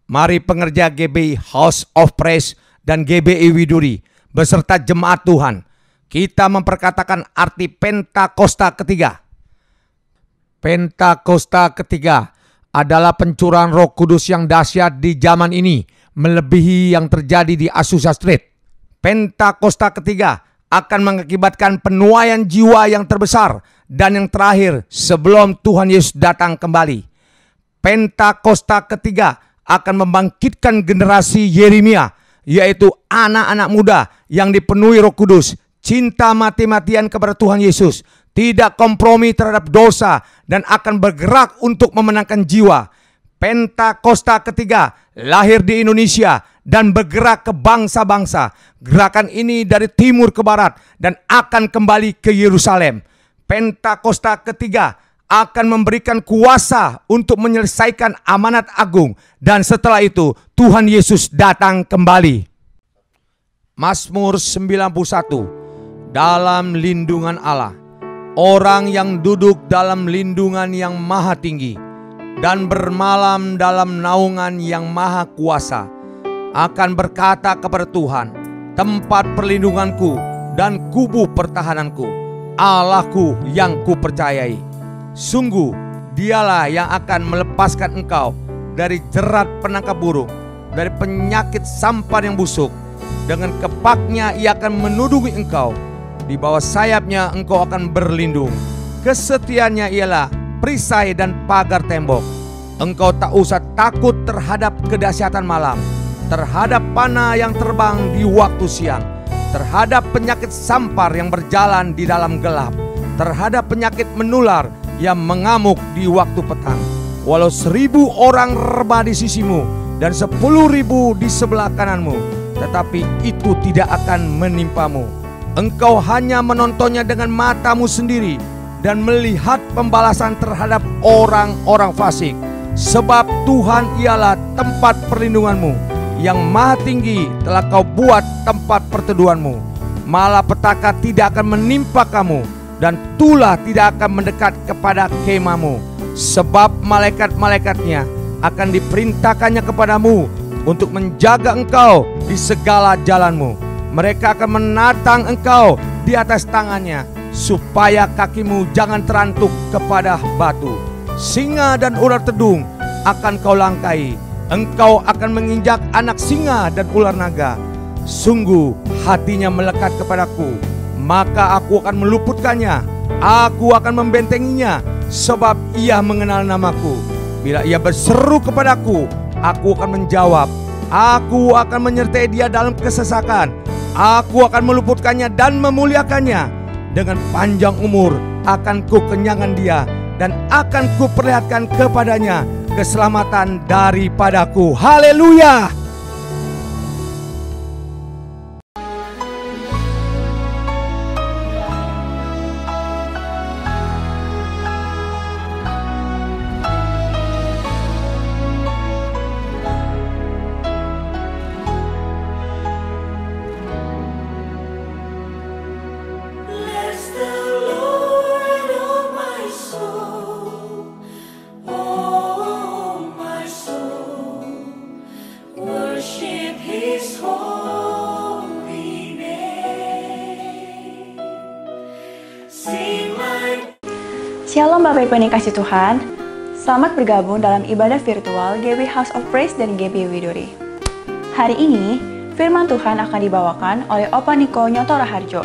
Mari pengerja GBI House of Praise dan GBI Widuri beserta jemaat Tuhan, kita memperkatakan arti Pentakosta ketiga. Pentakosta ketiga adalah pencurahan Roh Kudus yang dahsyat di zaman ini, melebihi yang terjadi di Azusa Street. Pentakosta ketiga akan mengakibatkan penuaian jiwa yang terbesar dan yang terakhir sebelum Tuhan Yesus datang kembali. Pentakosta ketiga akan membangkitkan generasi Yeremia, yaitu anak-anak muda yang dipenuhi Roh Kudus, cinta mati-matian kepada Tuhan Yesus, tidak kompromi terhadap dosa, dan akan bergerak untuk memenangkan jiwa. Pentakosta ketiga lahir di Indonesia dan bergerak ke bangsa-bangsa. Gerakan ini dari timur ke barat dan akan kembali ke Yerusalem. Pentakosta ketiga akan memberikan kuasa untuk menyelesaikan amanat agung, dan setelah itu Tuhan Yesus datang kembali. Mazmur 91. Dalam lindungan Allah, orang yang duduk dalam lindungan yang maha tinggi dan bermalam dalam naungan yang maha kuasa akan berkata kepada Tuhan, tempat perlindunganku dan kubu pertahananku, Allahku yang kupercayai. Sungguh dialah yang akan melepaskan engkau dari jerat penangkap burung, dari penyakit sampar yang busuk. Dengan kepaknya ia akan menudungi engkau, di bawah sayapnya engkau akan berlindung. Kesetiaannya ialah perisai dan pagar tembok. Engkau tak usah takut terhadap kedahsyatan malam, terhadap panah yang terbang di waktu siang, terhadap penyakit sampar yang berjalan di dalam gelap, terhadap penyakit menular yang mengamuk di waktu petang. Walau 1000 orang rebah di sisimu dan 10.000 di sebelah kananmu, tetapi itu tidak akan menimpamu. Engkau hanya menontonnya dengan matamu sendiri dan melihat pembalasan terhadap orang-orang fasik. Sebab Tuhan ialah tempat perlindunganmu, yang maha tinggi telah kau buat tempat perteduhanmu. Malapetaka tidak akan menimpa kamu, dan tulah tidak akan mendekat kepada kemahmu. Sebab malaikat-malaikatnya akan diperintahkannya kepadamu untuk menjaga engkau di segala jalanmu. Mereka akan menatang engkau di atas tangannya, supaya kakimu jangan terantuk kepada batu. Singa dan ular tedung akan kau langkai. Engkau akan menginjak anak singa dan ular naga. Sungguh hatinya melekat kepadaku, maka aku akan meluputkannya. Aku akan membentenginya, sebab ia mengenal namaku. Bila ia berseru kepadaku, aku akan menjawab. Aku akan menyertai dia dalam kesesakan. Aku akan meluputkannya dan memuliakannya. Dengan panjang umur akan kukenyangkan dia, dan akan kuperlihatkan kepadanya keselamatan daripadaku. Haleluya! Shalom Bapak Ibu yang kasih Tuhan, selamat bergabung dalam ibadah virtual GBI House of Praise dan GBI Widuri. Hari ini, firman Tuhan akan dibawakan oleh Opa Niko Nyoto Raharjo.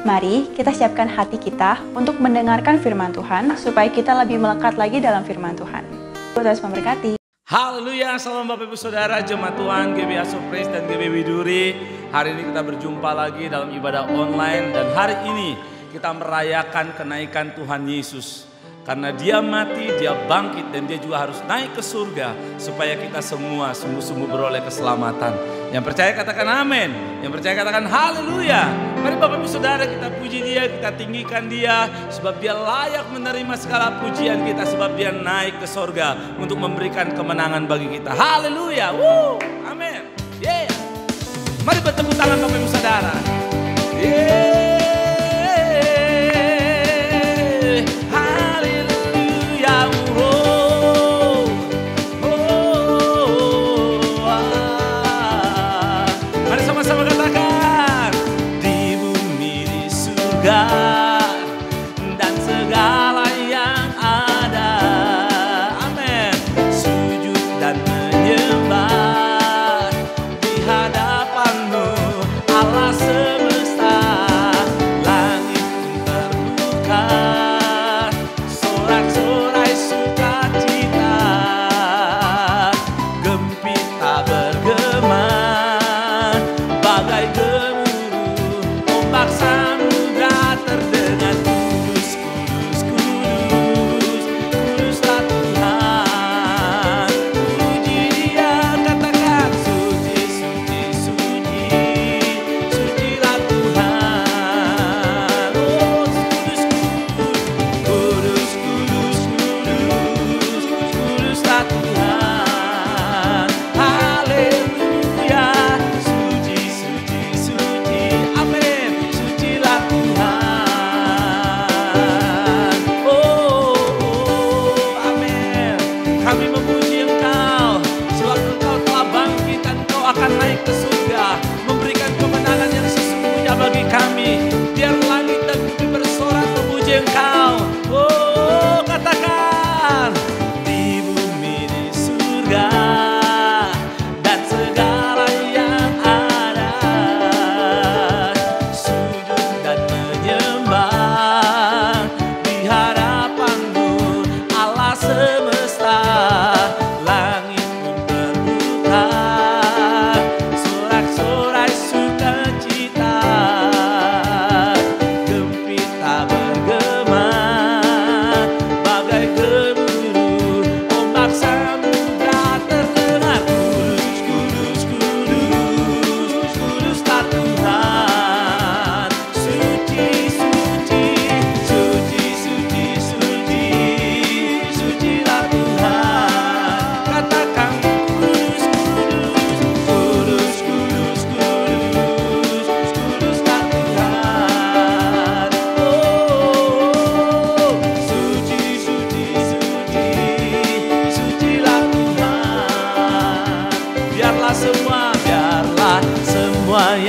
Mari kita siapkan hati kita untuk mendengarkan firman Tuhan, supaya kita lebih melekat lagi dalam firman Tuhan. Tuhan memberkati. Haleluya, salam Bapak Ibu Saudara, jemaat Tuhan GBI House of Praise dan GBI Widuri. Hari ini kita berjumpa lagi dalam ibadah online, dan hari ini kita merayakan kenaikan Tuhan Yesus. Karena dia mati, dia bangkit, dan dia juga harus naik ke surga supaya kita semua sungguh-sungguh beroleh keselamatan. Yang percaya katakan amin, yang percaya katakan haleluya. Mari Bapak Ibu Saudara, kita puji dia, kita tinggikan dia, sebab dia layak menerima segala pujian kita, sebab dia naik ke surga untuk memberikan kemenangan bagi kita. Haleluya, amin. Yeah. Mari bertepuk tangan Bapak Ibu Saudara. Yeah. Haleluya.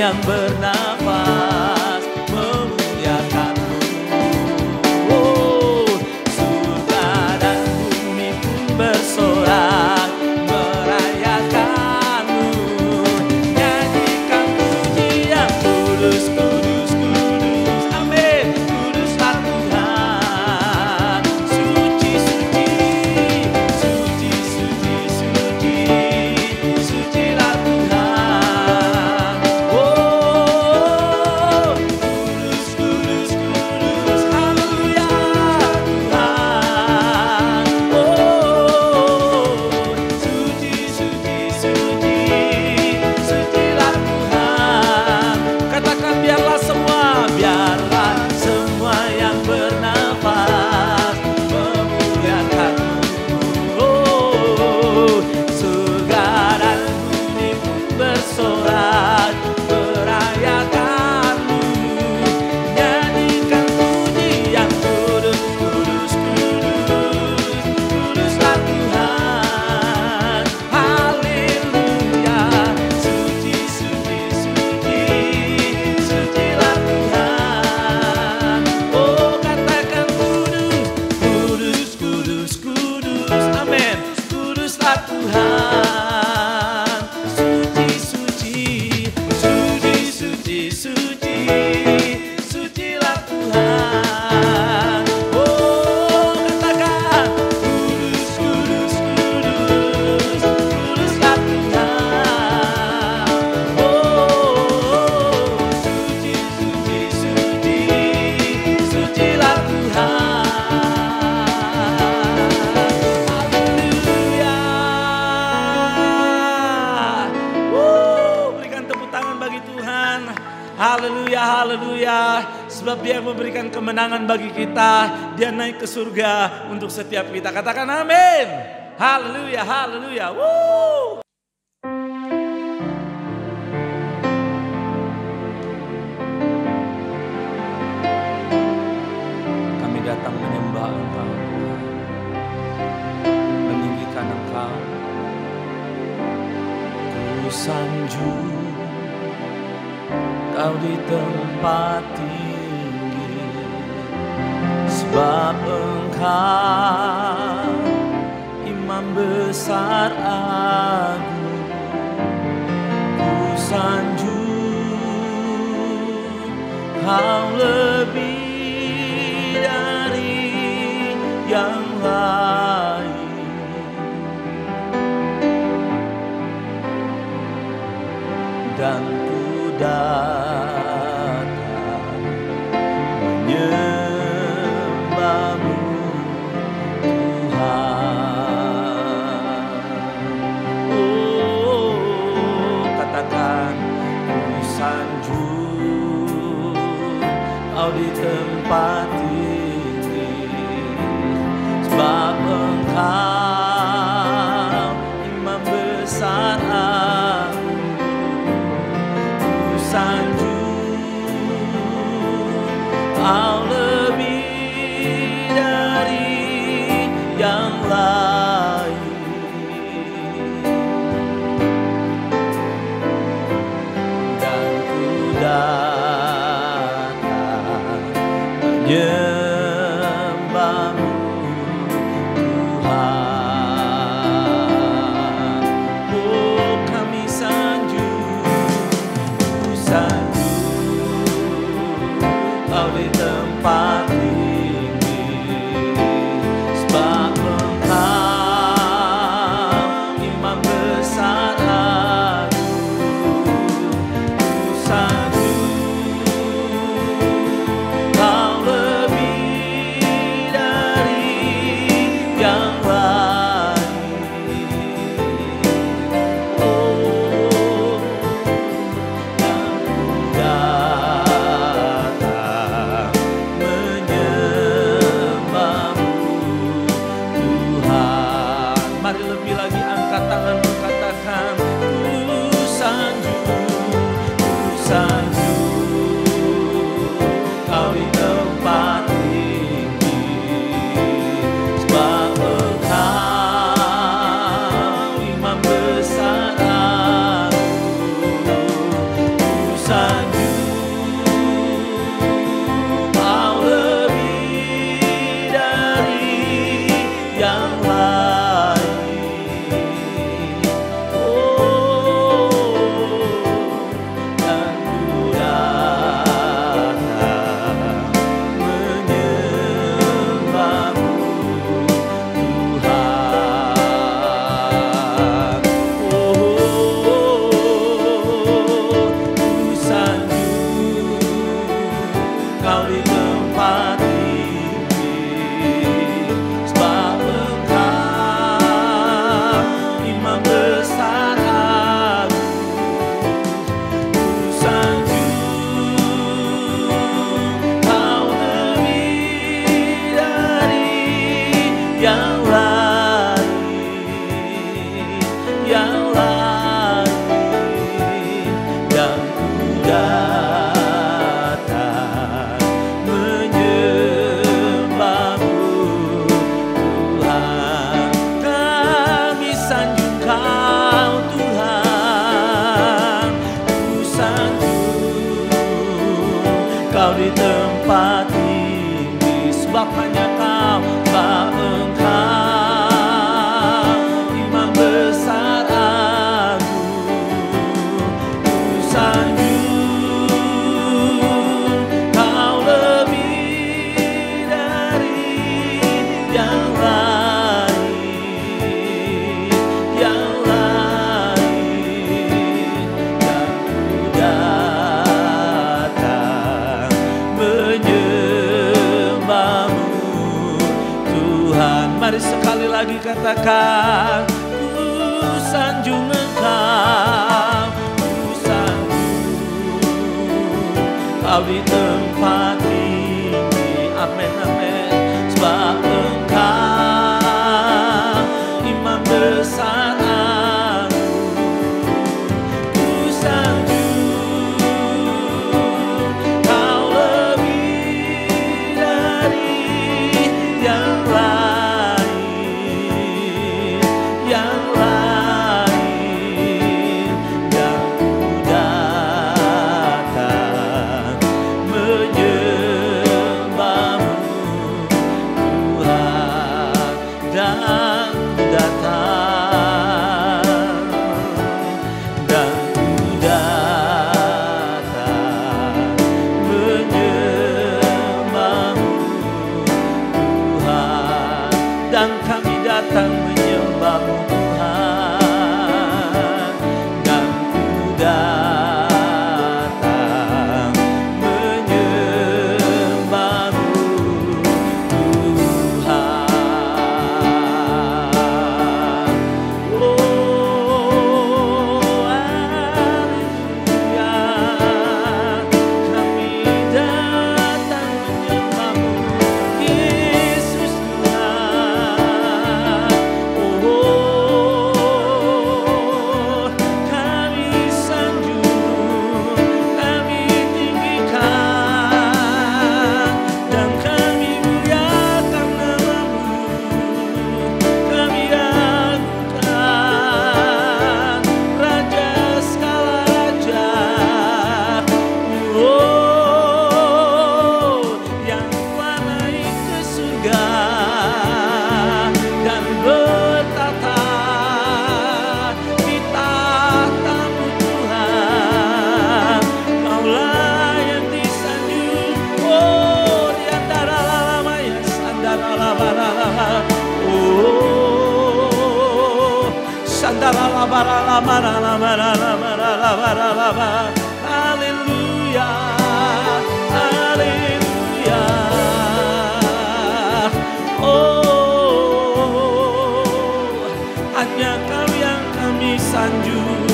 yang bernafas memuliakan-Mu. Oh, surga dan bumi pun bersorak merayakan-Mu. Nyanyikan pujian kudus, kudus, kudus. Amin. Kuduslah Tuhan. Suci, suci, suci, suci, suci. Sucilah Tuhan. Oh, kudus, kudus, kudus. Haleluya Tuhan. Oh, suci, suci, suci. Sucilah Tuhan. Katakan biarlah semua yang bernafas memuliakan-Mu. Oh, surga dan bumi pun bersorak merayakan-Mu. Nyanyikan pujian kudus, kudus, kudus. Kuduslah Tuhan. Haleluya. Suci, suci, suci. Sucilah Tuhan. Oh, katakan kudus, kudus, kudus, kudus. Amin. Kuduslah Tuhan. Suci, suci, suci, suci, suci. Sucilah Tuhan. Oh, katakan kudus, kudus, kudus. Kuduslah Tuhan. Oh, suci, suci, suci. Sucilah Tuhan. Haleluya. Berikan tepuk tangan bagi Tuhan. Haleluya, haleluya. Sebab Dia memberikan kemenangan bagi kita. Dia naik ke surga untuk setiap kita. Katakan amin. Haleluya, haleluya. Woo. Kami datang menyembah Engkau, Tuhan. Meninggikan Engkau. Ku sanjung Kau di tempat tinggi, sebab Engkau Imam besar agung. Ku sanjung Kau lebih dari yang lain. Dan ku datang menyembah-Mu, Tuhan. Oh, katakan ku sanjung Kau di tempat tinggi, sebab Engkau Imam besar agung. Ku sanjung Kau lebih dari yang lain. Dan ku datang menyembah yang lain yang ku datang menyembahmu Tuhan. Kami sanjung Kau Tuhan, ku sanjung Kau di tempat tinggi, sebab hanya Kau, sebab Engkau Imam besar agung. Ku sanjung Kau lebih dari yang lain, yang lain yang ku datang menyembahmu Tuhan. Mari sekali lagi katakan, ku sanjung Engkau, ku sanjung Kau di tempat tinggi. Amin, amin. Sebab Engkau Imam besar agung. Ku sanjung Kau lebih dari yang lain, yang lain yang ku datang menyembahmu Tuhan. Dan ku datang, dan ku datang menyembahmu Tuhan. Dan kami datang menyembahmu Tuhan. Dan ku datang menyembahmu Tuhan. Oh, haleluya. Kami datang menyembahmu Yesus Tuhan. Oh, kami sanjung, kami tinggikan, dan kami muliakan nama-Mu. Kami agungkan Raja segala raja. Oh, yang telah naik ke surga dan bertata di tahta-Mu Tuhan. Kaulah yang disanjung. Oh, di antara lama ya sandara lama. Oh, sandara lama. Haleluya, haleluya. Oh, hanya Kau yang kami sanjung,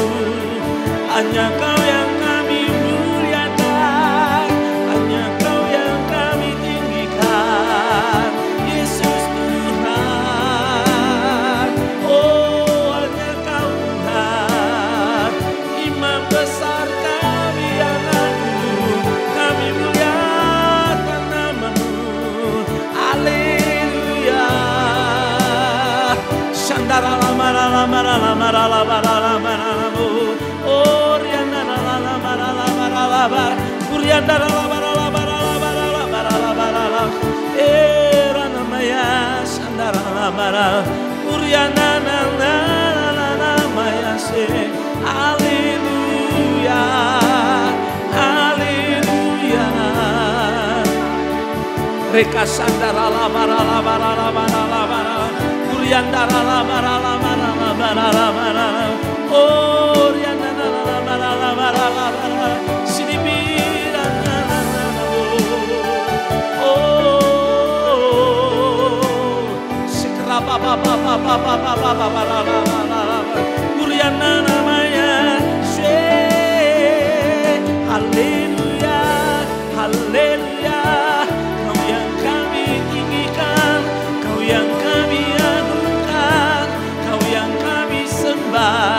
hanya Kau yang kami muliakan, hanya Kau yang kami tinggikan, Yesus Tuhan. Oh, hanya Kau Tuhan, Imam besar kami yang agung. Kami muliakan nama-Mu. Haleluya. Shandara lamara lamara lamara lamara lamara lamu. Oh, riandara lamara lamara lamara. Kuriandara lamara lamara lamara lamara lamara lamara. Ranamaya shandara lamara. Kuriandara lamaya se. Haleluya. Haleluya. Reka sandara lamara lamara lamara lamara. Kuriandara lamara lamara lamara lamara. Oh, riandara lamara lamara lamara. Sinibira oh, sekerapa papa papa papa papa lamara. Kuriandara namanya. Haleluya, haleluya. Kau yang kami tinggikan, Kau yang kami agungkan, Kau yang kami sembah.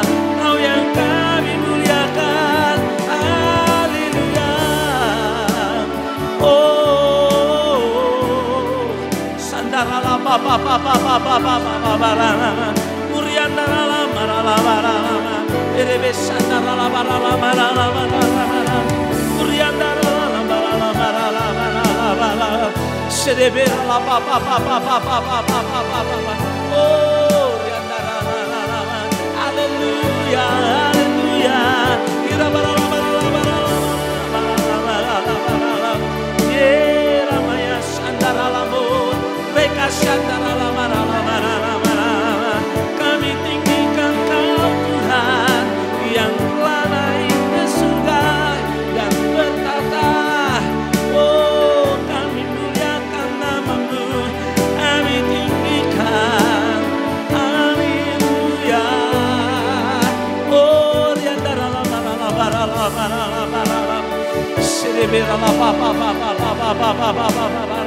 Kami tinggikan Kau Tuhan yang telah naik ke surga dan bertata. Oh, kami muliakan nama-Mu, kami tinggikan. Haleluya. Oh, riandara la bara la bara la bara la bara la. Serebera la ba ba ba ba ba ba ba ba ba ba ba.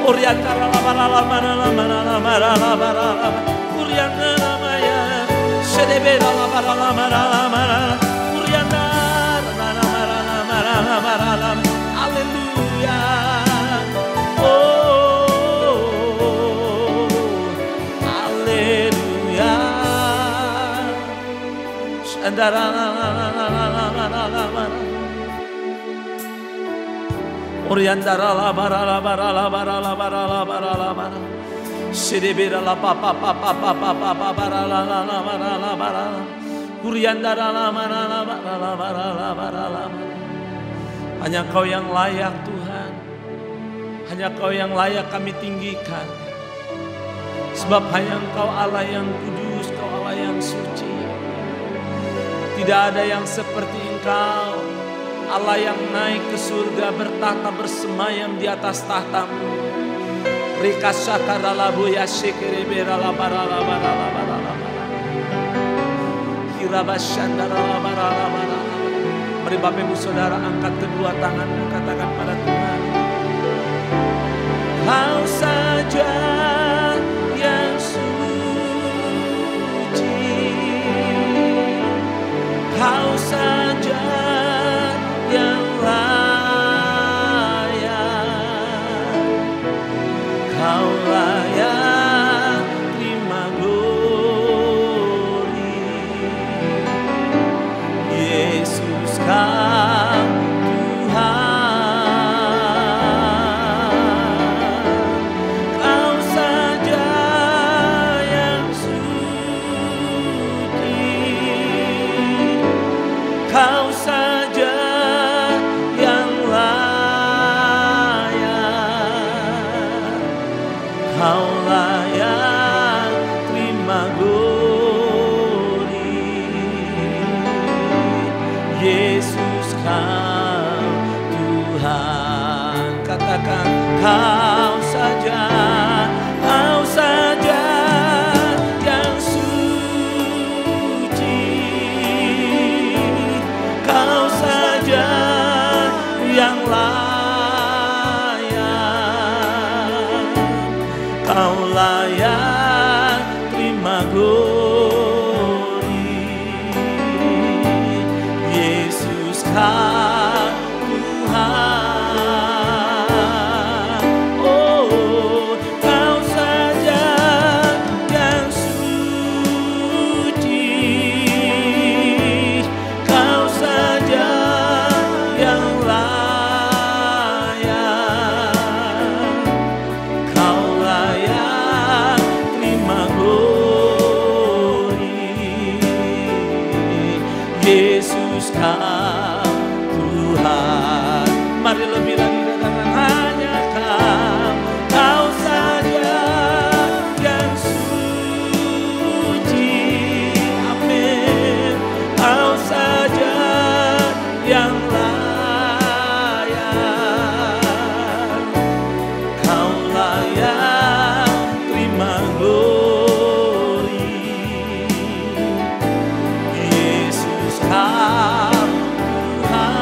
Orientara la bara la bara la bara la bara la bara la. Orientara maya. Serebera la bara la bara la bara. Orientara la bara la bara la bara la. Haleluya. Oh, haleluya. Sandara la la la la la la la la. Orientara la bara la bara la bara la bara la bara la bara. Serebera la pa pa pa pa pa pa pa pa bara la la la bara la bara. Orientara la bara la bara la bara la bara la. Hanya Kau yang layak Tuhan. Hanya Kau yang layak kami tinggikan. Sebab hanya Engkau Allah yang kudus, Kau Allah yang suci. Tidak ada yang seperti Engkau. Allah yang naik ke surga bertahta bersemayam di atas tahta-Mu. Rika sakara labu ya shekere bera la bara la bara la bara la bara. Hirabashandara la bara la bara. Mari Bapak Ibu Saudara angkat kedua tanganmu, katakan pada Tuhan. Kau saja yang suci. Kau saja yang layak, Kau layak terima glory. Yesus Kau Tuhan, Kau saja yang suci, Kau saja Kau layak terima glory. Yesus Kau Tuhan. Katakan Kau saja, Kau saja yang suci, Kau saja yang layak. Kau layak terima glory. Yesus Kau Tuhan. Oh, Kau saja yang suci, Kau saja yang layak. Kau layak terima glory. Yesus Kau Tuhan. Mari lebih lagi katakan hanya Kau, Kau saja yang suci. Amin. Kau saja yang layak. Kau layak terima glory. Yesus Kau Tuhan.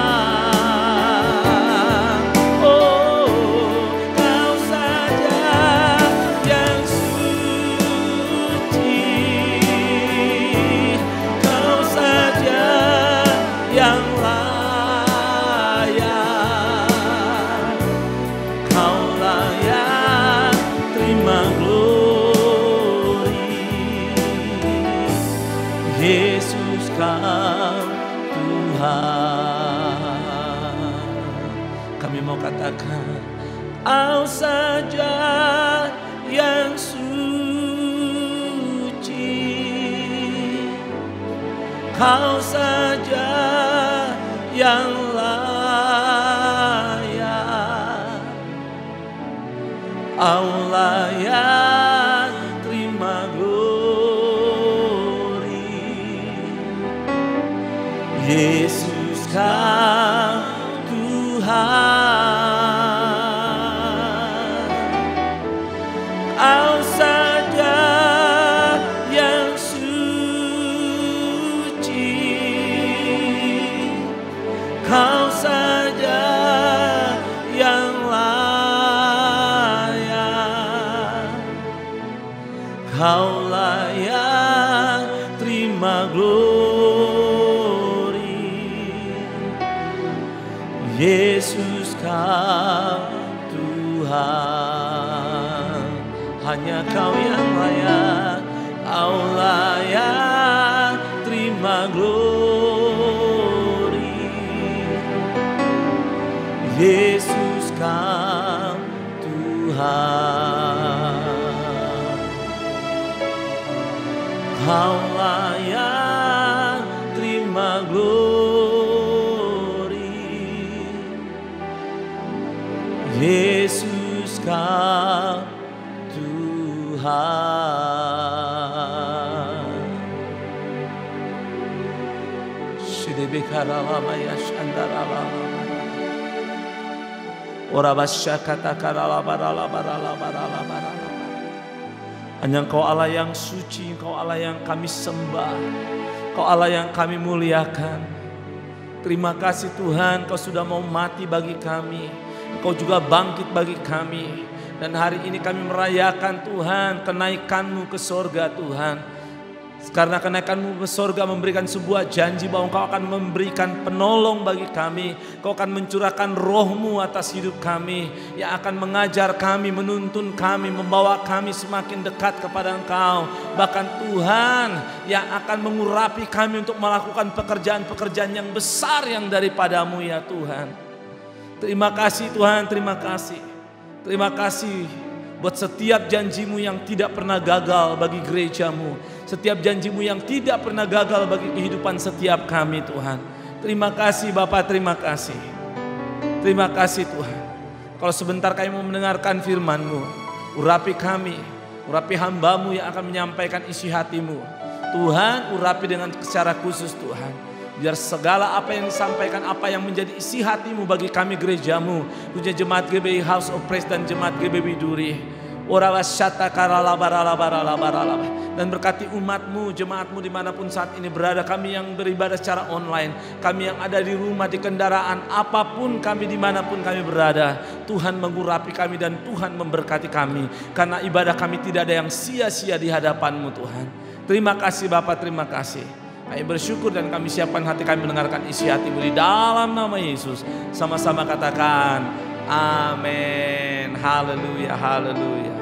Yesus Kau Tuhan. Kami mau katakan, Kau saja yang suci, Kau saja yang layak, Kau layak terima glory. Yesus Kau Tuhan, Kau saja yang suci, Kau saja yang layak, Kau layak terima glory. Yesus Kau Tuhan, hanya Kau yang layak, Kau layak terima glory. Yesus Kau Tuhan, Kau layak terima glory. Yesus Kau Tuhan. Shidebekaralabaya shandaralabaya. Orabashakatakaralabaralabaralabaralabaralabar. Hanya Engkau Allah yang suci, Engkau Allah yang kami sembah, Engkau Allah yang kami muliakan. Terima kasih Tuhan, Engkau sudah mau mati bagi kami, Engkau juga bangkit bagi kami. Dan hari ini kami merayakan Tuhan kenaikan-Mu ke sorga Tuhan. Karena kenaikan-Mu ke sorga memberikan sebuah janji bahwa Engkau akan memberikan penolong bagi kami. Engkau akan mencurahkan roh-Mu atas hidup kami, yang akan mengajar kami, menuntun kami, membawa kami semakin dekat kepada Engkau. Bahkan Tuhan yang akan mengurapi kami untuk melakukan pekerjaan-pekerjaan yang besar yang daripada-Mu ya Tuhan. Terima kasih Tuhan, terima kasih. Terima kasih buat setiap janji-Mu yang tidak pernah gagal bagi gereja-Mu. Setiap janji-Mu yang tidak pernah gagal bagi kehidupan setiap kami Tuhan. Terima kasih Bapak, terima kasih. Terima kasih Tuhan. Kalau sebentar kami mau mendengarkan firman-Mu, urapi kami, urapi hamba-Mu yang akan menyampaikan isi hati-Mu. Tuhan, urapi dengan secara khusus Tuhan. Biar segala apa yang disampaikan, apa yang menjadi isi hati-Mu bagi kami gereja-Mu, khususnya Jemaat GBI House of Praise dan Jemaat GBI Widuri. Dan berkati umat-Mu, jemaat-Mu dimanapun saat ini berada, kami yang beribadah secara online, kami yang ada di rumah, di kendaraan, apapun kami dimanapun kami berada, Tuhan mengurapi kami dan Tuhan memberkati kami. Karena ibadah kami tidak ada yang sia-sia di hadapan-Mu Tuhan. Terima kasih Bapak, terima kasih. Kami bersyukur dan kami siapkan hati kami mendengarkan isi hati-Mu di dalam nama Yesus. Sama-sama katakan amin. Haleluya, haleluya.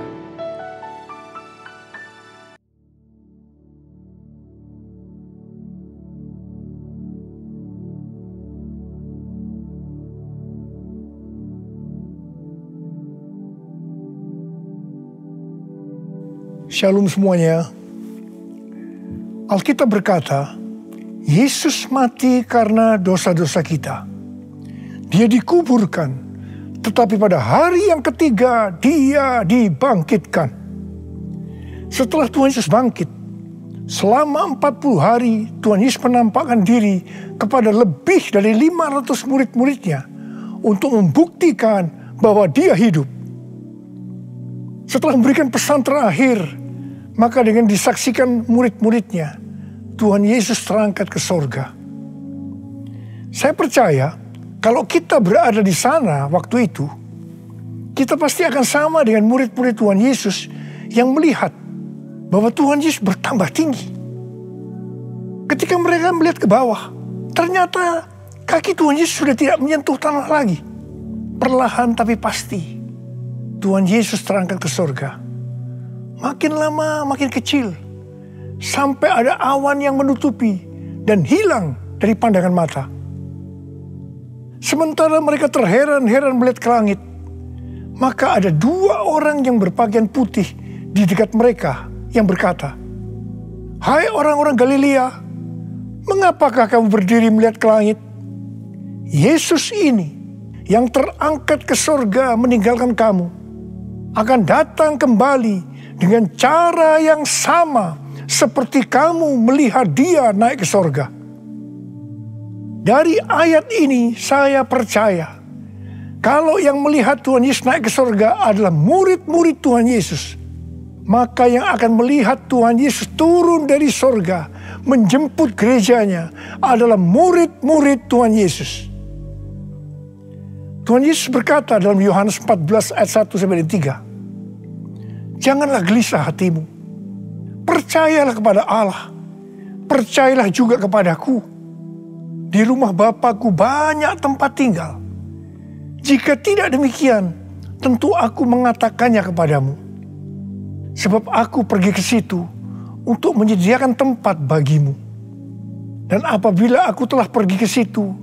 Shalom semuanya. Alkitab berkata, Yesus mati karena dosa-dosa kita. Dia dikuburkan, tetapi pada hari yang ketiga dia dibangkitkan. Setelah Tuhan Yesus bangkit, selama 40 hari Tuhan Yesus menampakkan diri kepada lebih dari 500 murid-muridnya untuk membuktikan bahwa dia hidup. Setelah memberikan pesan terakhir, maka dengan disaksikan murid-muridnya, Tuhan Yesus terangkat ke sorga. Saya percaya kalau kita berada di sana waktu itu, kita pasti akan sama dengan murid-murid Tuhan Yesus yang melihat bahwa Tuhan Yesus bertambah tinggi. Ketika mereka melihat ke bawah, ternyata kaki Tuhan Yesus sudah tidak menyentuh tanah lagi. Perlahan tapi pasti, Tuhan Yesus terangkat ke sorga. Makin lama makin kecil. sampai ada awan yang menutupi dan hilang dari pandangan mata. Sementara mereka terheran-heran melihat ke langit, maka ada 2 orang yang berpakaian putih di dekat mereka yang berkata, "Hai orang-orang Galilea, mengapakah kamu berdiri melihat ke langit? Yesus ini yang terangkat ke sorga meninggalkan kamu, akan datang kembali dengan cara yang sama seperti kamu melihat dia naik ke sorga." Dari ayat ini saya percaya kalau yang melihat Tuhan Yesus naik ke sorga adalah murid-murid Tuhan Yesus, maka yang akan melihat Tuhan Yesus turun dari sorga menjemput gerejanya adalah murid-murid Tuhan Yesus. Tuhan Yesus berkata dalam Yohanes 14 ayat 1-3, "Janganlah gelisah hatimu. Percayalah kepada Allah. Percayalah juga kepadaku. Di rumah Bapa-Ku banyak tempat tinggal. Jika tidak demikian, tentu Aku mengatakannya kepadamu. Sebab Aku pergi ke situ untuk menyediakan tempat bagimu. Dan apabila Aku telah pergi ke situ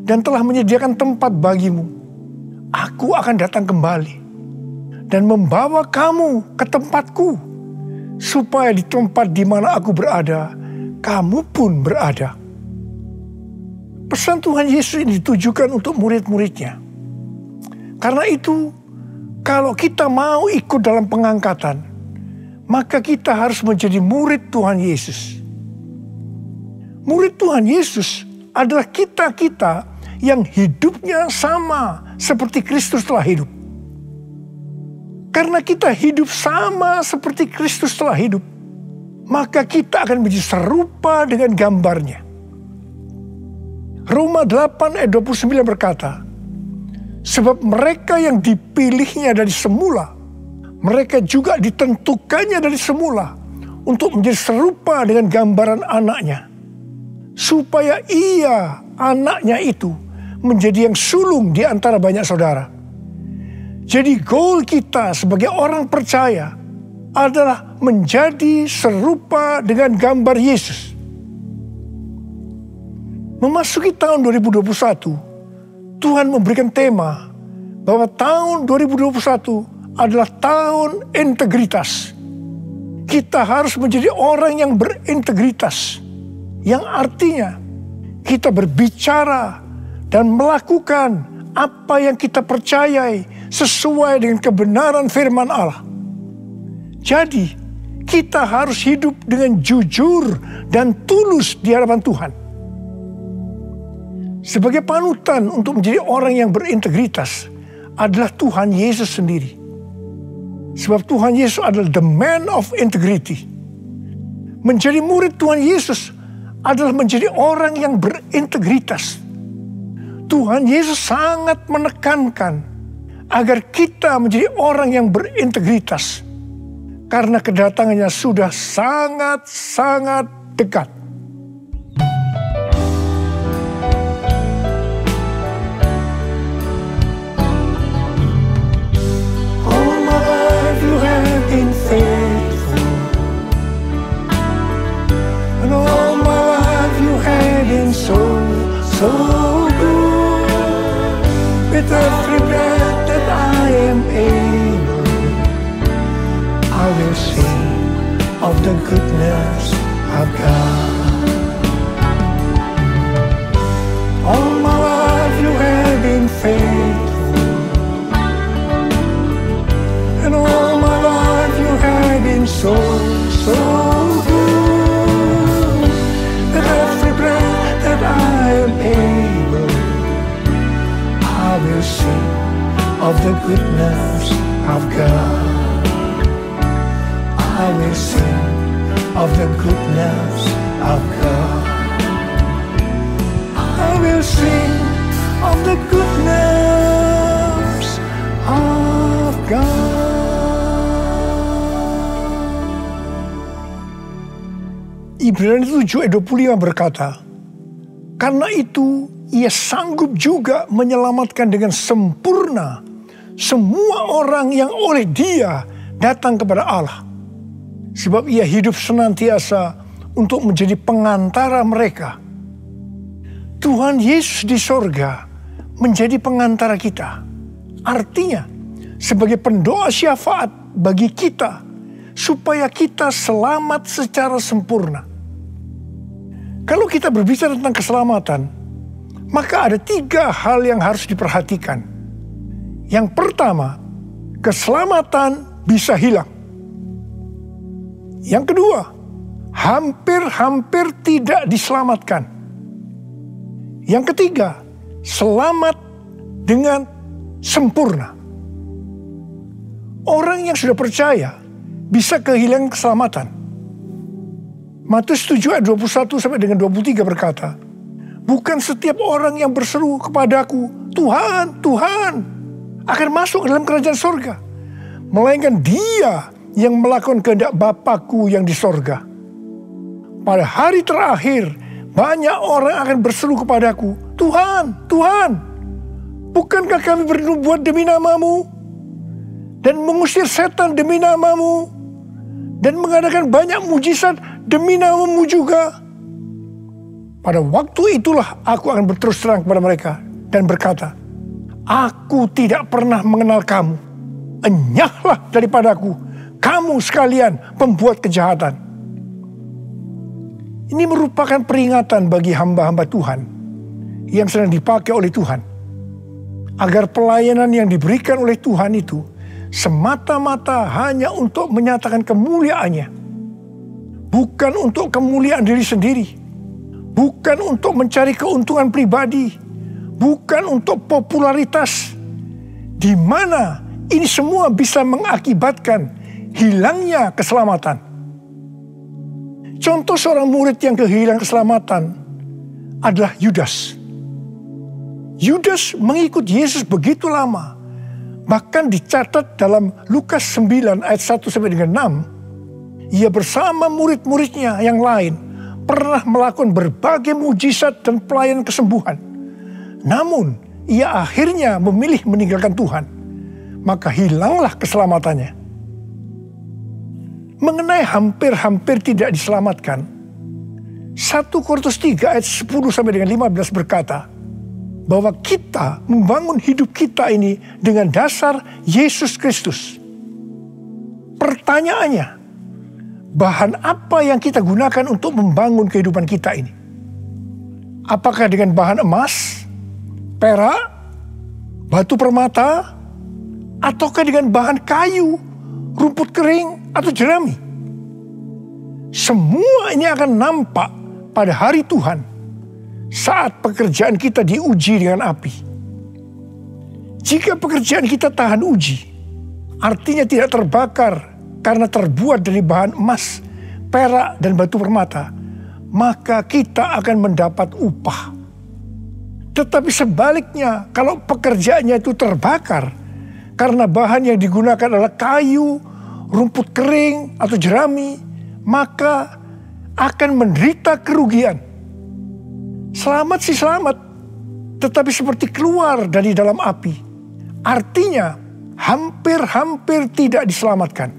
dan telah menyediakan tempat bagimu, Aku akan datang kembali dan membawa kamu ke tempatku, supaya di tempat di mana Aku berada, kamu pun berada." Pesan Tuhan Yesus ini ditujukan untuk murid-muridnya. Karena itu, kalau kita mau ikut dalam pengangkatan, maka kita harus menjadi murid Tuhan Yesus. Murid Tuhan Yesus adalah kita-kita yang hidupnya sama seperti Kristus telah hidup. Karena kita hidup sama seperti Kristus telah hidup, maka kita akan menjadi serupa dengan gambarnya. Roma 8 ayat 29 berkata, "Sebab mereka yang dipilihnya dari semula, mereka juga ditentukannya dari semula untuk menjadi serupa dengan gambaran anaknya, supaya ia, anaknya itu, menjadi yang sulung di antara banyak saudara." Jadi goal kita sebagai orang percaya adalah menjadi serupa dengan gambar Yesus. Memasuki tahun 2021, Tuhan memberikan tema bahwa tahun 2021 adalah tahun integritas. Kita harus menjadi orang yang berintegritas, yang artinya kita berbicara dan melakukan apa yang kita percayai sesuai dengan kebenaran firman Allah. Jadi, kita harus hidup dengan jujur dan tulus di hadapan Tuhan. Sebagai panutan untuk menjadi orang yang berintegritas adalah Tuhan Yesus sendiri. Sebab Tuhan Yesus adalah the man of integrity. Menjadi murid Tuhan Yesus adalah menjadi orang yang berintegritas. Tuhan Yesus sangat menekankan agar kita menjadi orang yang berintegritas, karena kedatangannya sudah sangat-sangat dekat. All my life you have been faithful, and all my life you have been so good. With every breath that I am able, I will sing of the goodness of God. All my life you have been faithful, and all my life you have been so good. With every breath that I am able, I will sing of the goodness of God. I will sing of the goodness of God. I will sing of the goodness of God. Ibrani 7 ayat 25 berkata, "Karena itu Ia sanggup juga menyelamatkan dengan sempurna semua orang yang oleh Dia datang kepada Allah, Sebab ia hidup senantiasa untuk menjadi pengantara mereka. Tuhan Yesus di sorga menjadi pengantara kita. Artinya, sebagai pendoa syafaat bagi kita, supaya kita selamat secara sempurna. Kalau kita berbicara tentang keselamatan, maka ada 3 hal yang harus diperhatikan. Yang pertama, keselamatan bisa hilang. Yang kedua, hampir-hampir tidak diselamatkan. Yang ketiga, selamat dengan sempurna. Orang yang sudah percaya bisa kehilangan keselamatan. Matius 7 ayat 21 sampai dengan 23 berkata, bukan setiap orang yang berseru kepadaku, Tuhan, Tuhan, akan masuk ke dalam kerajaan sorga, melainkan dia yang melakukan kehendak Bapa-Ku yang di sorga. Pada hari terakhir, banyak orang akan berseru kepadaku, Tuhan, Tuhan, bukankah kami bernubuat demi nama-Mu, dan mengusir setan demi nama-Mu, dan mengadakan banyak mujizat demi nama-Mu juga? Pada waktu itulah aku akan berterus terang kepada mereka dan berkata, aku tidak pernah mengenal kamu. Enyahlah daripadaku, kamu sekalian pembuat kejahatan. Ini merupakan peringatan bagi hamba-hamba Tuhan yang sedang dipakai oleh Tuhan, agar pelayanan yang diberikan oleh Tuhan itu semata-mata hanya untuk menyatakan kemuliaan-Nya, bukan untuk kemuliaan diri sendiri, bukan untuk mencari keuntungan pribadi, bukan untuk popularitas, di mana ini semua bisa mengakibatkan hilangnya keselamatan. Contoh seorang murid yang kehilangan keselamatan adalah Yudas. Yudas mengikut Yesus begitu lama. Bahkan dicatat dalam Lukas 9 ayat 1 sampai dengan 6. Ia bersama murid-muridnya yang lain pernah melakukan berbagai mujizat dan pelayanan kesembuhan. Namun ia akhirnya memilih meninggalkan Tuhan. Maka hilanglah keselamatannya. Mengenai hampir-hampir tidak diselamatkan, 1 Korintus 3 ayat 10 sampai dengan 15 berkata, bahwa kita membangun hidup kita ini dengan dasar Yesus Kristus. Pertanyaannya, bahan apa yang kita gunakan untuk membangun kehidupan kita ini? Apakah dengan bahan emas, perak, batu permata, ataukah dengan bahan kayu, rumput kering, atau jerami? Semua ini akan nampak pada hari Tuhan saat pekerjaan kita diuji dengan api. Jika pekerjaan kita tahan uji, artinya tidak terbakar karena terbuat dari bahan emas, perak, dan batu permata, maka kita akan mendapat upah. Tetapi sebaliknya, kalau pekerjaannya itu terbakar karena bahan yang digunakan adalah kayu, rumput kering, atau jerami, maka akan menderita kerugian. Selamat sih selamat, tetapi seperti keluar dari dalam api. Artinya, hampir-hampir tidak diselamatkan.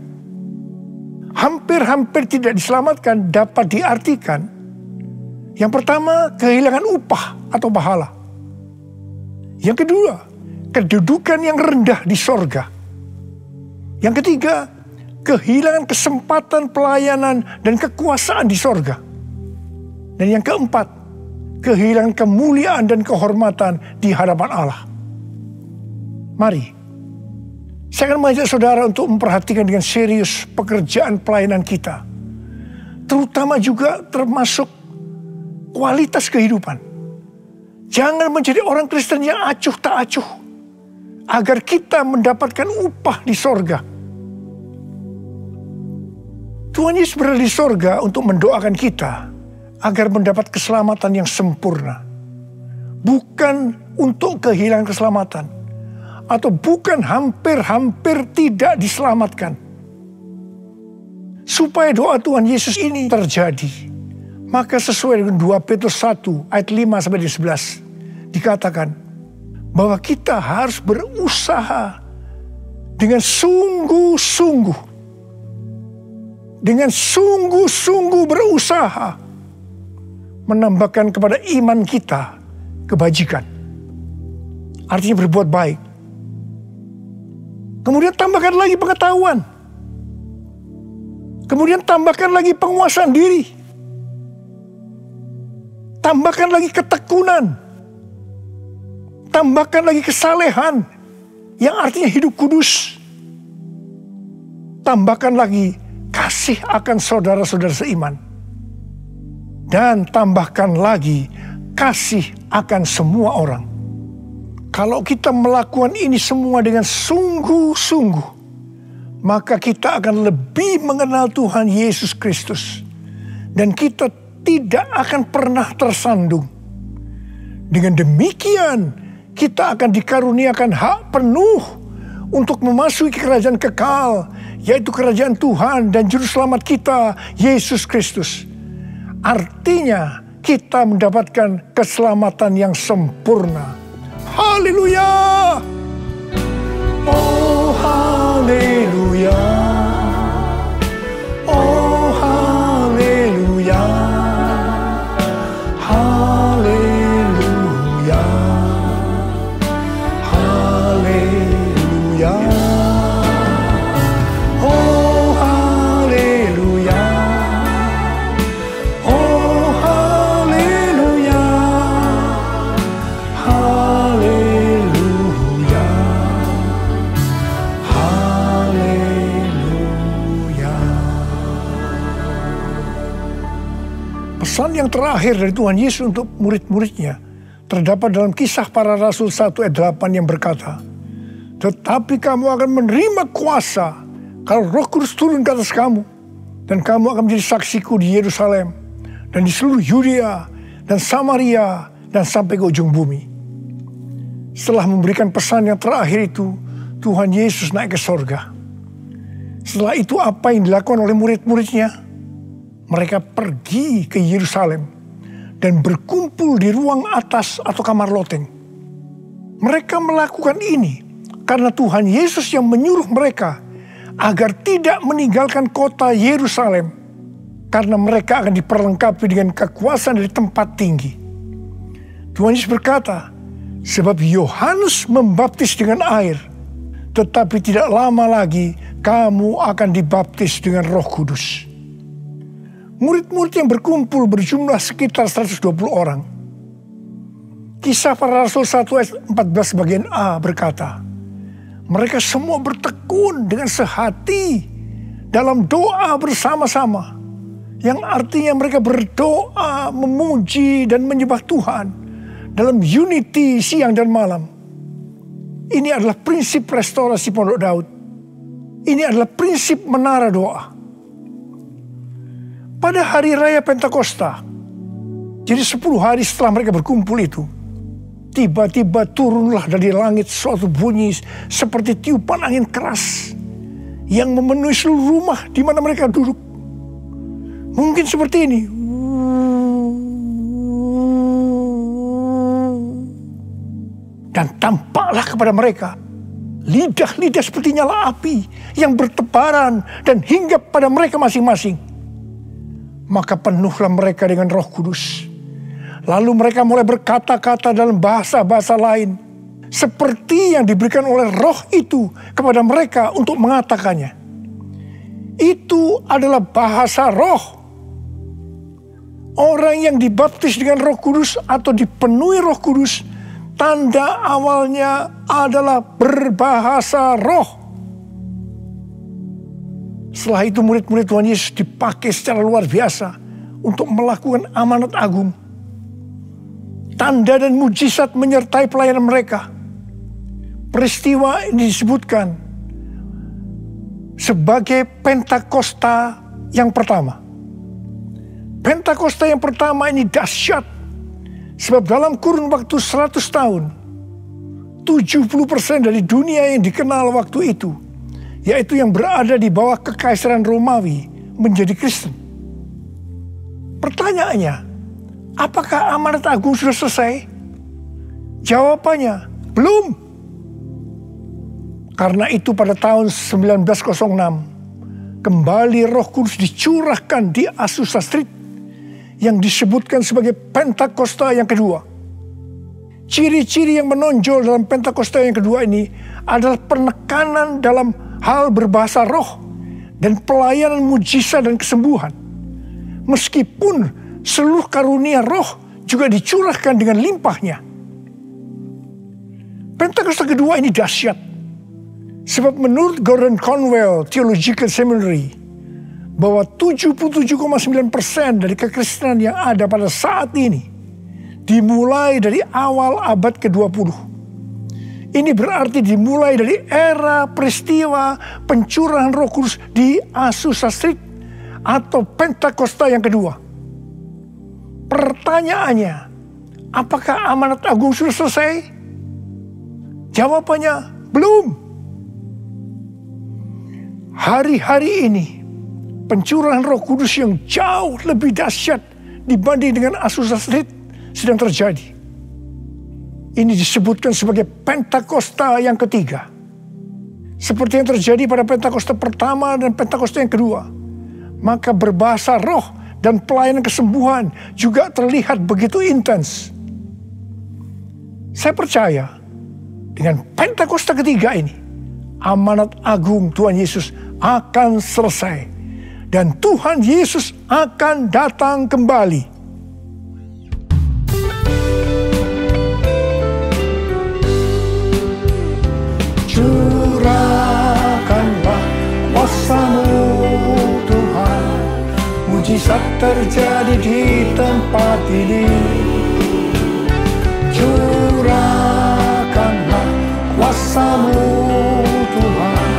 Hampir-hampir tidak diselamatkan dapat diartikan, yang pertama, kehilangan upah atau pahala. Yang kedua, kedudukan yang rendah di sorga. Yang ketiga, kehilangan kesempatan pelayanan dan kekuasaan di sorga. Dan yang keempat, kehilangan kemuliaan dan kehormatan di hadapan Allah. Mari, saya akan mengajak saudara untuk memperhatikan dengan serius pekerjaan pelayanan kita. Terutama juga termasuk kualitas kehidupan. Jangan menjadi orang Kristen yang acuh tak acuh, agar kita mendapatkan upah di sorga. Tuhan Yesus berada di sorga untuk mendoakan kita agar mendapat keselamatan yang sempurna. Bukan untuk kehilangan keselamatan, atau bukan hampir-hampir tidak diselamatkan. Supaya doa Tuhan Yesus ini terjadi, maka sesuai dengan 2 Petrus 1 ayat 5 sampai 11 dikatakan bahwa kita harus berusaha dengan sungguh-sungguh dengan sungguh-sungguh berusaha menambahkan kepada iman kita kebajikan. Artinya berbuat baik. Kemudian tambahkan lagi pengetahuan. Kemudian tambahkan lagi penguasaan diri. Tambahkan lagi ketekunan. Tambahkan lagi kesalehan, yang artinya hidup kudus. Tambahkan lagi kasih akan saudara-saudara seiman. Dan tambahkan lagi kasih akan semua orang. Kalau kita melakukan ini semua dengan sungguh-sungguh, maka kita akan lebih mengenal Tuhan Yesus Kristus. Dan kita tidak akan pernah tersandung. Dengan demikian, kita akan dikaruniakan hak penuh untuk memasuki kerajaan kekal, yaitu kerajaan Tuhan dan Juru Selamat kita, Yesus Kristus. Artinya, kita mendapatkan keselamatan yang sempurna. Haleluya! Oh, haleluya! Oh, haleluya! Haleluya! Haleluya! Oh, haleluya! Oh, haleluya! Haleluya! Haleluya! Pesan yang terakhir dari Tuhan Yesus untuk murid-muridnya terdapat dalam Kisah Para Rasul 1 ayat 8 yang berkata, "Tetapi kamu akan menerima kuasa kalau Roh Kudus turun ke atas kamu, dan kamu akan menjadi saksiku di Yerusalem dan di seluruh Yudea dan Samaria dan sampai ke ujung bumi." Setelah memberikan pesan yang terakhir itu, Tuhan Yesus naik ke sorga. Setelah itu apa yang dilakukan oleh murid-muridnya? Mereka pergi ke Yerusalem dan berkumpul di ruang atas atau kamar loteng. Mereka melakukan ini karena Tuhan Yesus yang menyuruh mereka agar tidak meninggalkan kota Yerusalem, karena mereka akan diperlengkapi dengan kekuasaan dari tempat tinggi. Tuhan Yesus berkata, "Sebab Yohanes membaptis dengan air, tetapi tidak lama lagi kamu akan dibaptis dengan Roh Kudus." Murid-murid yang berkumpul berjumlah sekitar 120 orang. Kisah Para Rasul 1 ayat 14 bagian A berkata, mereka semua bertekun dengan sehati dalam doa bersama-sama. Yang artinya mereka berdoa, memuji dan menyembah Tuhan dalam unity siang dan malam. Ini adalah prinsip restorasi Pondok Daud. Ini adalah prinsip menara doa. Pada hari raya Pentakosta, jadi 10 hari setelah mereka berkumpul itu, tiba-tiba turunlah dari langit suatu bunyi seperti tiupan angin keras yang memenuhi seluruh rumah di mana mereka duduk. Mungkin seperti ini. Dan tampaklah kepada mereka lidah-lidah seperti nyala api yang bertebaran dan hinggap pada mereka masing-masing. Maka penuhlah mereka dengan Roh Kudus. Lalu mereka mulai berkata-kata dalam bahasa-bahasa lain, seperti yang diberikan oleh Roh itu kepada mereka untuk mengatakannya. Itu adalah bahasa Roh. Orang yang dibaptis dengan Roh Kudus atau dipenuhi Roh Kudus, tanda awalnya adalah berbahasa roh. Setelah itu murid-murid Tuhan Yesus dipakai secara luar biasa untuk melakukan amanat agung. Tanda dan mujizat menyertai pelayanan mereka. Peristiwa ini disebutkan sebagai Pentakosta yang pertama. Pentakosta yang pertama ini dahsyat. Sebab dalam kurun waktu 100 tahun, 70% dari dunia yang dikenal waktu itu, yaitu yang berada di bawah kekaisaran Romawi, menjadi Kristen. Pertanyaannya, apakah amanat agung sudah selesai? Jawabannya, belum. Karena itu pada tahun 1906, kembali Roh Kudus dicurahkan di Azusa Street yang disebutkan sebagai Pentakosta yang kedua. Ciri-ciri yang menonjol dalam Pentakosta yang kedua ini adalah penekanan dalam hal berbahasa roh dan pelayanan mujizat dan kesembuhan. Meskipun seluruh karunia roh juga dicurahkan dengan limpahnya. Pentakosta kedua ini dahsyat. Sebab menurut Gordon Conwell Theological Seminary, bahwa 77,9% dari kekristenan yang ada pada saat ini dimulai dari awal abad ke-20. Ini berarti dimulai dari era peristiwa pencurahan Roh Kudus di Azusa Street atau Pentakosta yang kedua. Pertanyaannya, apakah amanat agung sudah selesai? Jawabannya, belum. Hari-hari ini, pencurahan Roh Kudus yang jauh lebih dahsyat dibanding dengan Azusa Street sedang terjadi. Ini disebutkan sebagai Pentakosta yang ketiga. Seperti yang terjadi pada Pentakosta pertama dan Pentakosta yang kedua. Maka berbahasa roh dan pelayanan kesembuhan juga terlihat begitu intens. Saya percaya dengan Pentakosta ketiga ini, amanat agung Tuhan Yesus akan selesai. Dan Tuhan Yesus akan datang kembali. Curahkanlah kuasa-Mu Tuhan, mujizat terjadi di tempat ini. Curahkanlah kuasa-Mu Tuhan,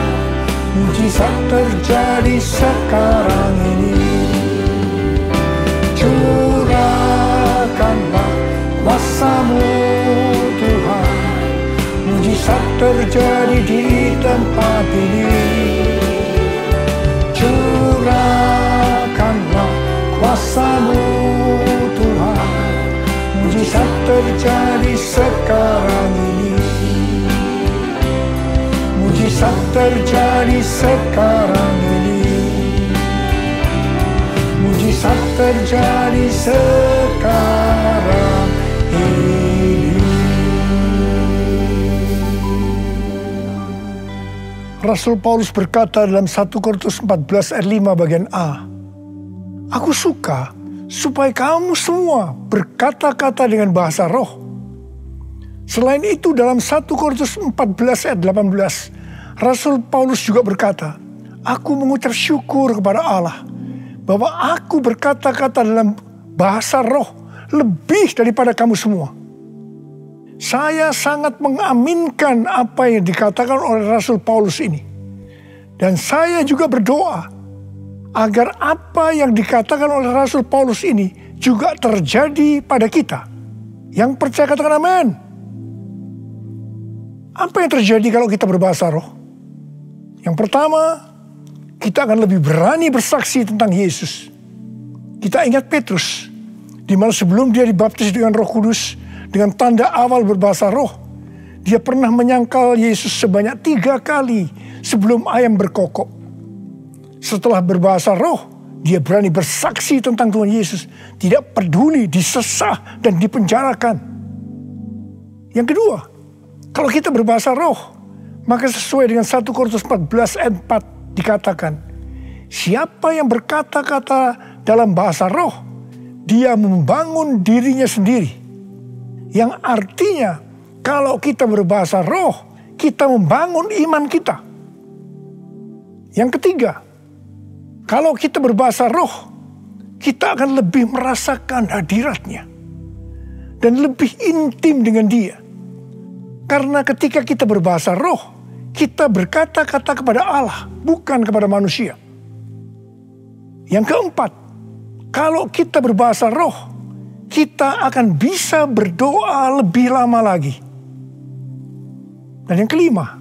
mujizat terjadi sekarang ini. Curahkanlah kuasa-Mu Tuhan, mujizat terjadi di tempat ini. Curahkanlah kuasa-Mu Tuhan, mujizat terjadi sekarang ini. Mujizat terjadi sekarang ini. Mujizat terjadi sekarang ini. Rasul Paulus berkata dalam 1 Korintus 14 ayat 5 bagian A, "Aku suka supaya kamu semua berkata-kata dengan bahasa roh." Selain itu dalam 1 Korintus 14 ayat 18, Rasul Paulus juga berkata, "Aku mengucap syukur kepada Allah bahwa aku berkata-kata dalam bahasa roh lebih daripada kamu semua." Saya sangat mengaminkan apa yang dikatakan oleh Rasul Paulus ini. Dan saya juga berdoa agar apa yang dikatakan oleh Rasul Paulus ini juga terjadi pada kita. Yang percaya katakan amin. Apa yang terjadi kalau kita berbahasa roh? Yang pertama, kita akan lebih berani bersaksi tentang Yesus. Kita ingat Petrus, di mana sebelum dia dibaptis dengan Roh Kudus, dengan tanda awal berbahasa roh, dia pernah menyangkal Yesus sebanyak 3 kali sebelum ayam berkokok. Setelah berbahasa roh, dia berani bersaksi tentang Tuhan Yesus, tidak peduli disesah dan dipenjarakan. Yang kedua, kalau kita berbahasa roh, maka sesuai dengan 1 Korintus 14 ayat 4 dikatakan, siapa yang berkata-kata dalam bahasa roh, dia membangun dirinya sendiri. Yang artinya, kalau kita berbahasa roh, kita membangun iman kita. Yang ketiga, kalau kita berbahasa roh, kita akan lebih merasakan hadiratnya. Dan lebih intim dengan dia. Karena ketika kita berbahasa roh, kita berkata-kata kepada Allah, bukan kepada manusia. Yang keempat, kalau kita berbahasa roh, kita akan bisa berdoa lebih lama lagi. Dan yang kelima,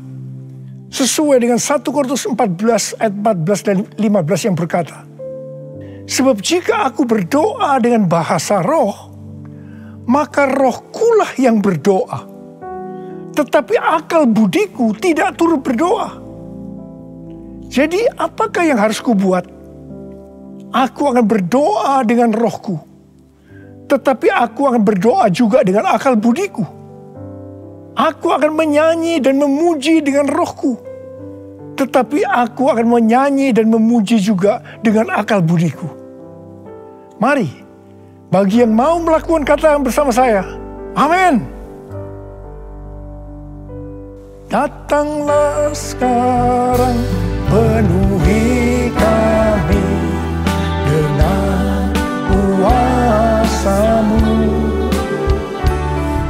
sesuai dengan 1 Korintus 14 ayat 14 dan 15 yang berkata, sebab jika aku berdoa dengan bahasa roh, maka rohkulah yang berdoa. Tetapi akal budiku tidak turut berdoa. Jadi apakah yang harus kubuat? Aku akan berdoa dengan rohku, tetapi aku akan berdoa juga dengan akal budiku. Aku akan menyanyi dan memuji dengan rohku, tetapi aku akan menyanyi dan memuji juga dengan akal budiku. Mari, bagi yang mau melakukan katakan bersama saya, amin. Datanglah sekarang, penuhi kami dengan kuasa-Mu.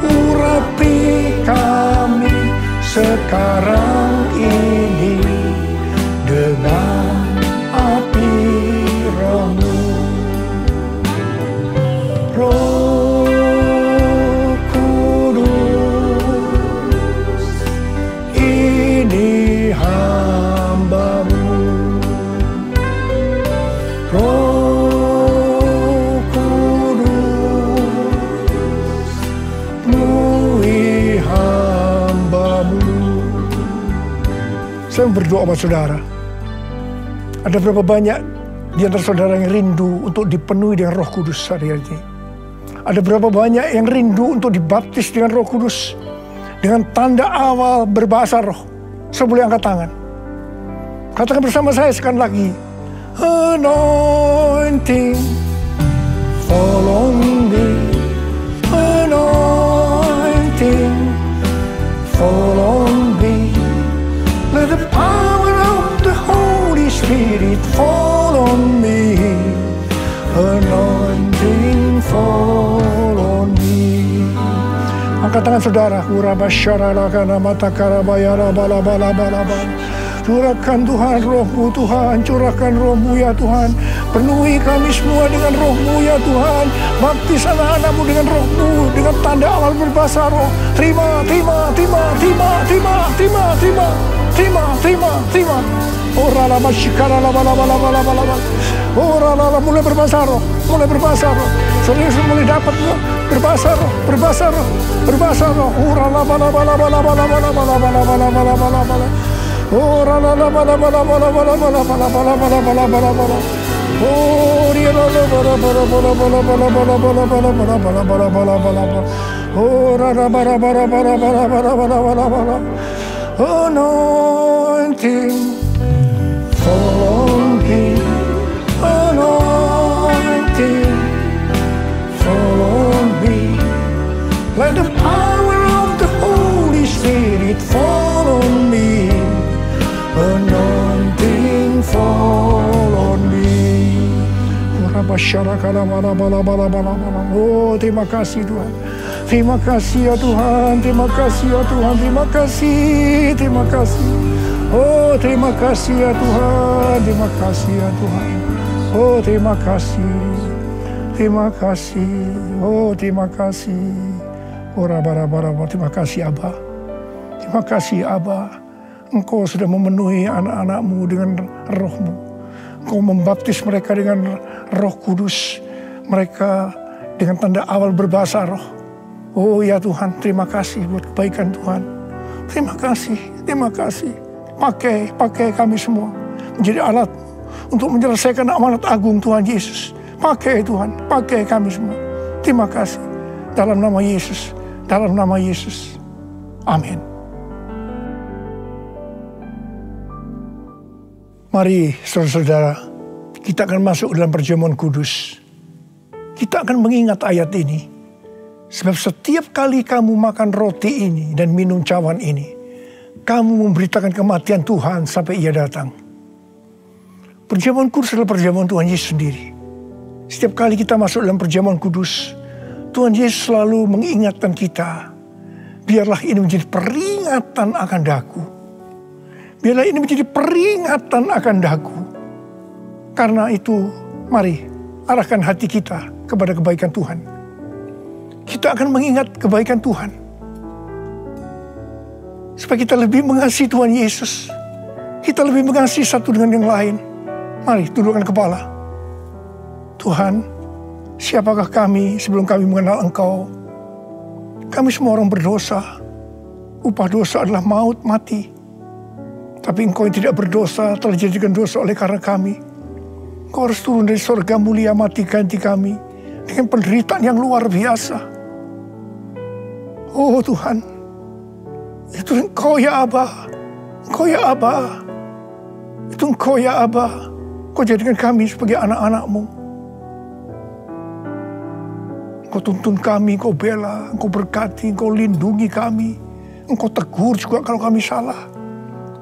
Urapi kami sekarang ini dengan api Roh-Mu. Roh Kudus, ini hamba-Mu. Roh Kudus, penuhi hamba-Mu. Saya berdoa buat saudara. Ada berapa banyak di antara saudara yang rindu untuk dipenuhi dengan Roh Kudus hari ini? Ada berapa banyak yang rindu untuk dibaptis dengan Roh Kudus, dengan tanda awal berbahasa roh? Saya boleh angkat tangan. Katakan bersama saya sekali lagi. Anointing, fall on me. Anointing, fall on me. Let the power of the Holy Spirit fall on me. Anointing, fall on me. Angkat tangan saudara. Curahkan Tuhan Roh-Mu, Tuhan. Curahkan Roh-Mu ya Tuhan. Penuhi kami semua dengan Roh-Mu ya Tuhan. Baptis anak-anak-Mu dengan Roh-Mu, dengan tanda awal berbahasa roh. Terima. Ora la masyikara la bala. Ora la mulai berbahasa roh. Saudara mulai dapat berbahasa roh. Ora la bala. Ora la bala. Oh, dia la bala. Ora la bala. Anointing, fall on me. Anointing, fall on me. Let the power of the Holy Spirit fall on me. Anointing, fall on me. Oh, terima kasih Tuhan. Terima kasih ya Tuhan, terima kasih ya Tuhan, terima kasih. Oh, terima kasih ya Tuhan, terima kasih ya Tuhan. Oh, terima kasih. Oh, terima kasih. Oh, terima kasih Abba. Terima kasih Abba. Engkau sudah memenuhi anak-anak-Mu dengan Roh-Mu. Engkau membaptis mereka dengan Roh Kudus. Mereka dengan tanda awal berbahasa roh. Oh ya Tuhan, terima kasih buat kebaikan Tuhan. Terima kasih. Pakai kami semua menjadi alat untuk menyelesaikan amanat agung Tuhan Yesus. Pakai Tuhan, pakai kami semua. Terima kasih. Dalam nama Yesus. Amin. Mari saudara-saudara, kita akan masuk dalam perjamuan kudus. Kita akan mengingat ayat ini. Sebab setiap kali kamu makan roti ini dan minum cawan ini, kamu memberitakan kematian Tuhan sampai Ia datang. Perjamuan kudus adalah perjamuan Tuhan Yesus sendiri. Setiap kali kita masuk dalam perjamuan kudus, Tuhan Yesus selalu mengingatkan kita, biarlah ini menjadi peringatan akan daku. Biarlah ini menjadi peringatan akan daku. Karena itu, mari arahkan hati kita kepada kebaikan Tuhan. Kita akan mengingat kebaikan Tuhan. Supaya kita lebih mengasihi Tuhan Yesus. Kita lebih mengasihi satu dengan yang lain. Mari tundukkan kepala. Tuhan, siapakah kami sebelum kami mengenal Engkau? Kami semua orang berdosa. Upah dosa adalah maut, mati. Tapi Engkau yang tidak berdosa telah dijadikan dosa oleh karena kami. Engkau harus turun dari surga mulia, mati ganti kami dengan penderitaan yang luar biasa. Oh Tuhan, itu Engkau ya Aba, Engkau ya Aba, itu Engkau ya Aba. Engkau jadikan kami sebagai anak-anak-Mu. Engkau tuntun kami, Engkau bela, Engkau berkati, Engkau lindungi kami. Engkau tegur juga kalau kami salah.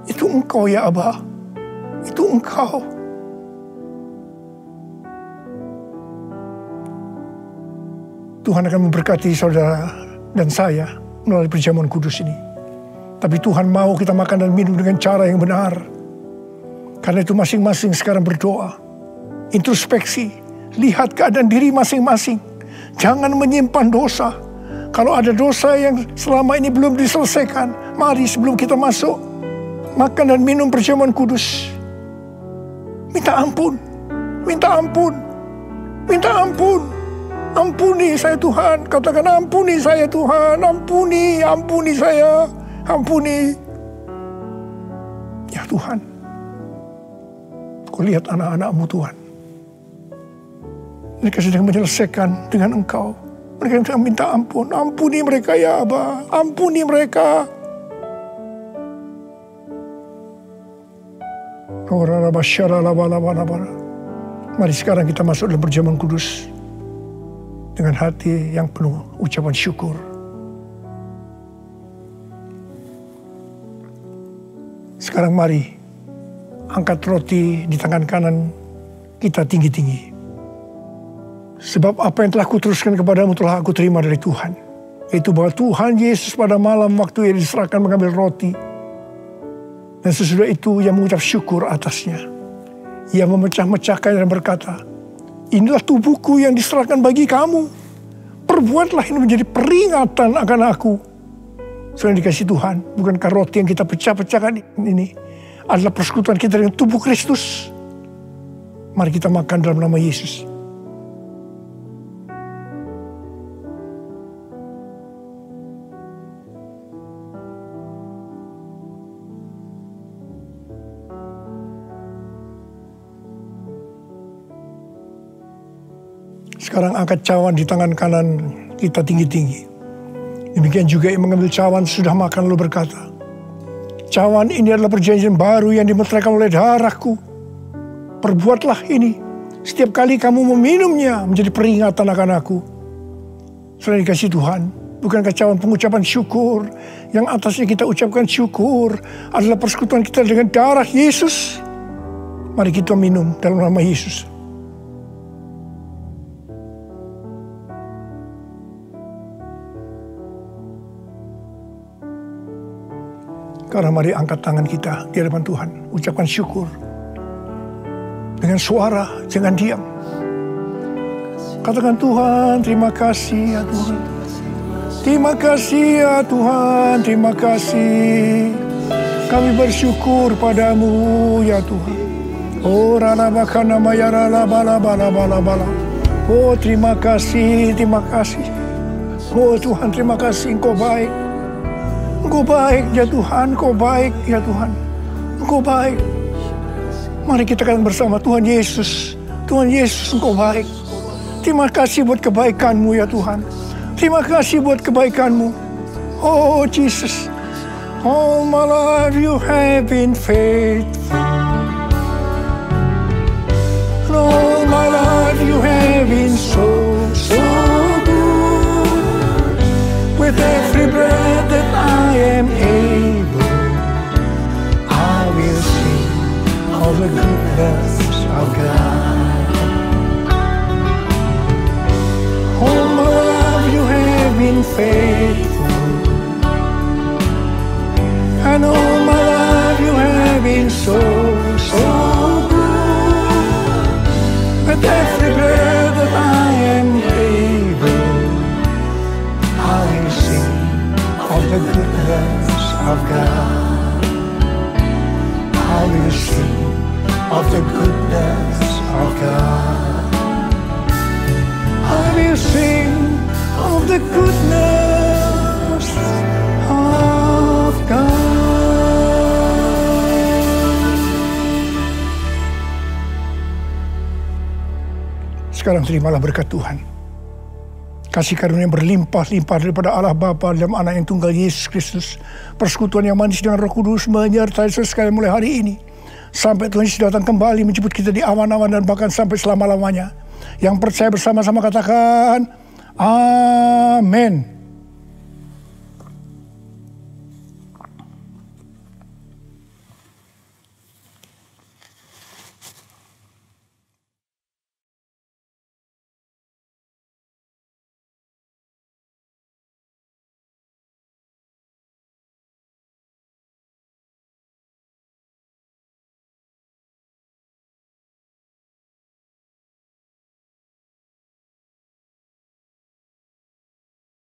Itu Engkau ya Aba, itu Engkau. Tuhan akan memberkati saudara dan saya melalui perjamuan kudus ini. Tapi Tuhan mau kita makan dan minum dengan cara yang benar. Karena itu masing-masing sekarang berdoa. Introspeksi, lihat keadaan diri masing-masing. Jangan menyimpan dosa. Kalau ada dosa yang selama ini belum diselesaikan, mari sebelum kita masuk makan dan minum perjamuan kudus, minta ampun, minta ampun, minta ampun. Ampuni saya Tuhan, katakan ampuni saya Tuhan, ampuni, ampuni saya, ampuni. Ya Tuhan, Kau lihat anak-anak-Mu Tuhan. Mereka sedang menyelesaikan dengan Engkau. Mereka sedang minta ampun, ampuni mereka ya Aba, ampuni mereka. Mari sekarang kita masuk dalam perjamuan kudus dengan hati yang penuh ucapan syukur. Sekarang mari angkat roti di tangan kanan kita tinggi-tinggi. Sebab apa yang telah kuteruskan kepadamu telah aku terima dari Tuhan. Yaitu bahwa Tuhan Yesus pada malam waktu ia diserahkan mengambil roti. Dan sesudah itu ia mengucap syukur atasnya. Ia memecah-mecahkan dan berkata, inilah tubuhku yang diserahkan bagi kamu. Perbuatlah ini menjadi peringatan akan aku. Saudara dikasih Tuhan, bukankah roti yang kita pecah-pecahkan ini adalah persekutuan kita dengan tubuh Kristus? Mari kita makan dalam nama Yesus. Sekarang angkat cawan di tangan kanan kita tinggi-tinggi. Demikian juga yang mengambil cawan sudah makan lalu berkata, cawan ini adalah perjanjian baru yang dimeteraikan oleh darahku. Perbuatlah ini setiap kali kamu meminumnya menjadi peringatan akan aku. Selain dikasih Tuhan, bukankah cawan pengucapan syukur yang atasnya kita ucapkan syukur adalah persekutuan kita dengan darah Yesus? Mari kita minum dalam nama Yesus. Karena mari angkat tangan kita di hadapan Tuhan. Ucapkan syukur. Dengan suara, jangan diam. Katakan Tuhan, terima kasih ya Tuhan. Terima kasih ya Tuhan, terima kasih. Kami bersyukur padamu ya Tuhan. Oh rana bakana mayara la bala bala bala bala. Oh terima kasih, terima kasih. Oh Tuhan, terima kasih, Engkau baik. Engkau baik ya Tuhan, Engkau baik ya Tuhan. Engkau baik. Mari kita katakan bersama, Tuhan Yesus. Tuhan Yesus, Engkau baik. Terima kasih buat kebaikan-Mu ya Tuhan. Terima kasih buat kebaikan-Mu. Oh Jesus. All my life you have been faithful. All my life you have been so good. With every breath that I am able, I will sing of the goodness of God. All my life you have been faithful, and all my life you have been so good. With every breath that I am able, I will sing of the goodness of God. I will sing of the goodness of God. I will sing of the goodness of God. Sekarang terimalah berkat Tuhan. Kasih karunia yang berlimpah-limpah daripada Allah Bapa dalam Anak yang tunggal Yesus Kristus. Persekutuan yang manis dengan Roh Kudus menyertai saudara sekalian mulai hari ini. Sampai Tuhan Yesus datang kembali menjemput kita di awan-awan dan bahkan sampai selama-lamanya. Yang percaya bersama-sama katakan, Amin.